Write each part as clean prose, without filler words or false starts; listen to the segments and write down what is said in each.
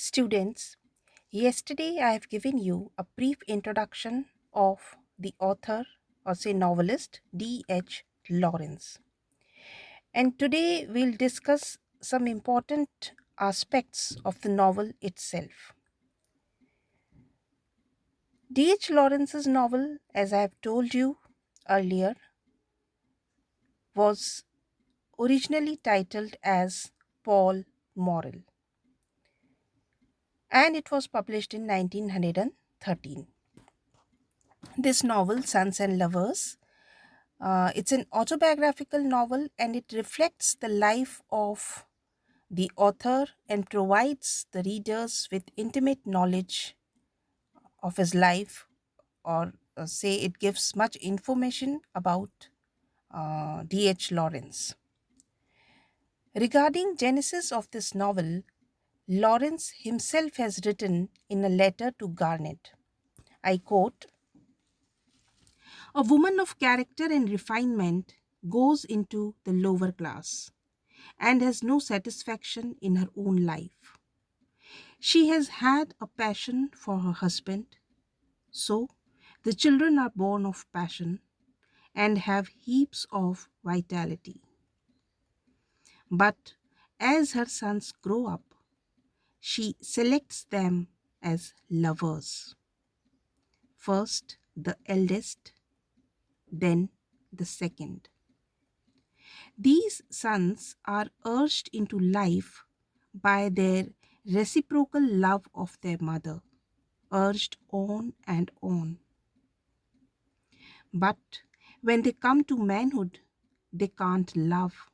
Students, yesterday I have given you a brief introduction of the author or say novelist D.H. Lawrence. And today we'll discuss some important aspects of the novel itself. D.H. Lawrence's novel, as I have told you earlier, was originally titled as Paul Morrel and it was published in 1913. This novel, Sons and Lovers, it's an autobiographical novel and it reflects the life of the author and provides the readers with intimate knowledge of his life, or say it gives much information about D.H. Lawrence. Regarding genesis of this novel, Lawrence himself has written in a letter to Garnet. I quote, "A woman of character and refinement goes into the lower class and has no satisfaction in her own life. She has had a passion for her husband, so the children are born of passion and have heaps of vitality. But as her sons grow up, she selects them as lovers. First the eldest, then the second. These sons are urged into life by their reciprocal love of their mother, urged on and on. But when they come to manhood, they can't love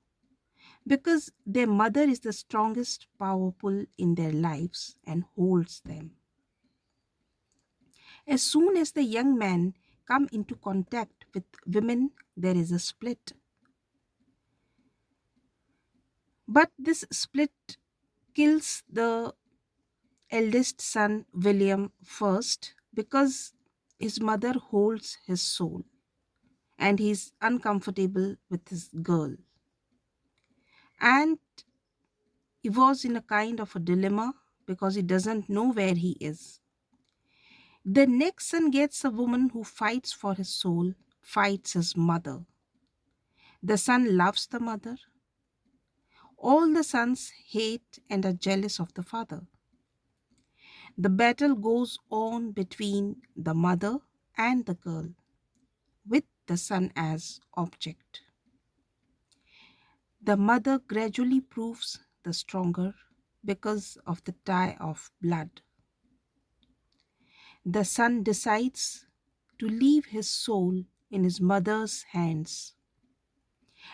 because their mother is the strongest power pull in their lives and holds them. As soon as the young men come into contact with women, there is a split. But this split kills the eldest son William first because his mother holds his soul and he's uncomfortable with his girl. And he was in a kind of a dilemma because he doesn't know where he is. The next son gets a woman who fights for his soul, fights his mother. The son loves the mother. All the sons hate and are jealous of the father. The battle goes on between the mother and the girl, with the son as object. The mother gradually proves the stronger because of the tie of blood. The son decides to leave his soul in his mother's hands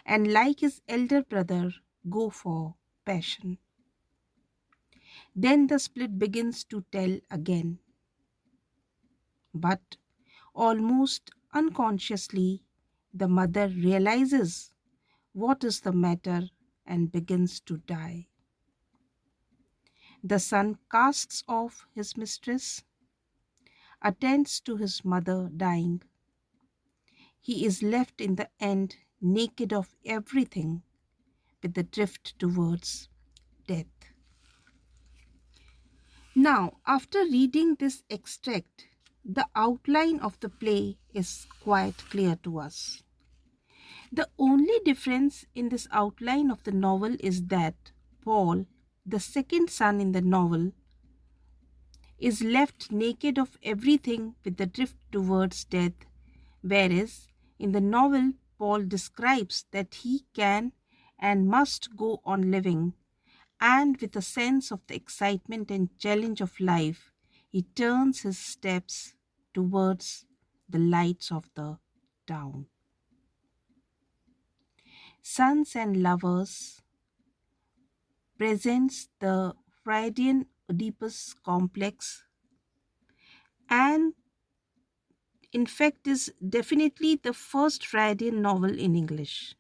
and, like his elder brother, go for passion. Then the split begins to tell again. But almost unconsciously, the mother realizes what is the matter and begins to die. The son casts off his mistress, attends to his mother dying. He is left in the end naked of everything with the drift towards death. Now, after reading this extract, the outline of the play is quite clear to us. The only difference in this outline of the novel is that Paul, the second son in the novel, is left naked of everything with the drift towards death, whereas in the novel, Paul describes that he can and must go on living, and with a sense of the excitement and challenge of life, he turns his steps towards the lights of the town. Sons and Lovers presents the Freudian Oedipus complex and in fact is definitely the first Freudian novel in English.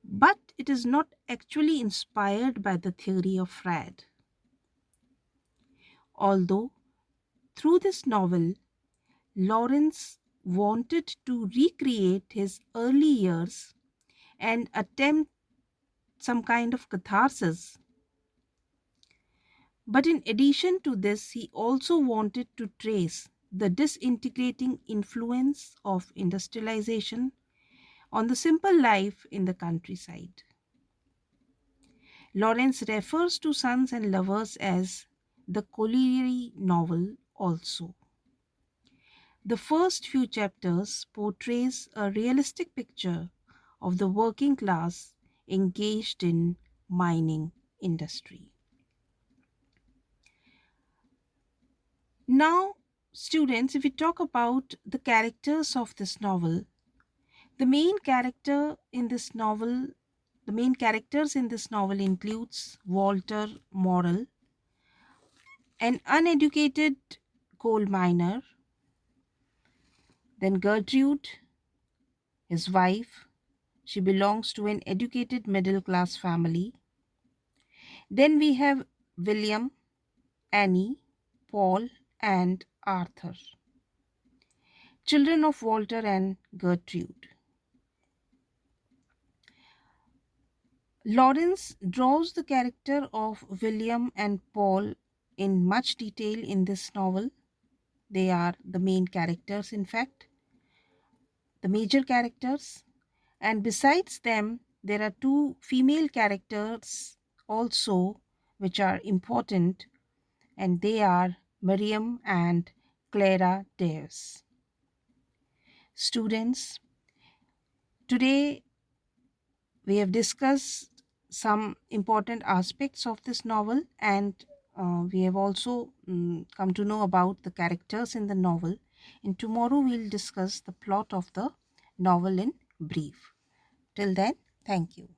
But it is not actually inspired by the theory of Freud. Although through this novel, Lawrence wanted to recreate his early years and attempt some kind of catharsis. But in addition to this, he also wanted to trace the disintegrating influence of industrialization on the simple life in the countryside. Lawrence refers to Sons and Lovers as the colliery novel also. The first few chapters portrays a realistic picture of the working class engaged in mining industry. Now, students, if we talk about the characters of this novel, the main character in this novel, the main characters in this novel includes Walter Morrell, an uneducated coal miner, then Gertrude, his wife. She belongs to an educated middle class family. Then we have William, Annie, Paul, and Arthur, children of Walter and Gertrude. Lawrence draws the character of William and Paul in much detail in this novel. They are the main characters, in fact, the major characters. And besides them, there are two female characters also which are important, and they are Miriam and Clara Davis. Students, today we have discussed some important aspects of this novel, and we have also come to know about the characters in the novel. And tomorrow we'll discuss the plot of the novel in brief. Till then, thank you.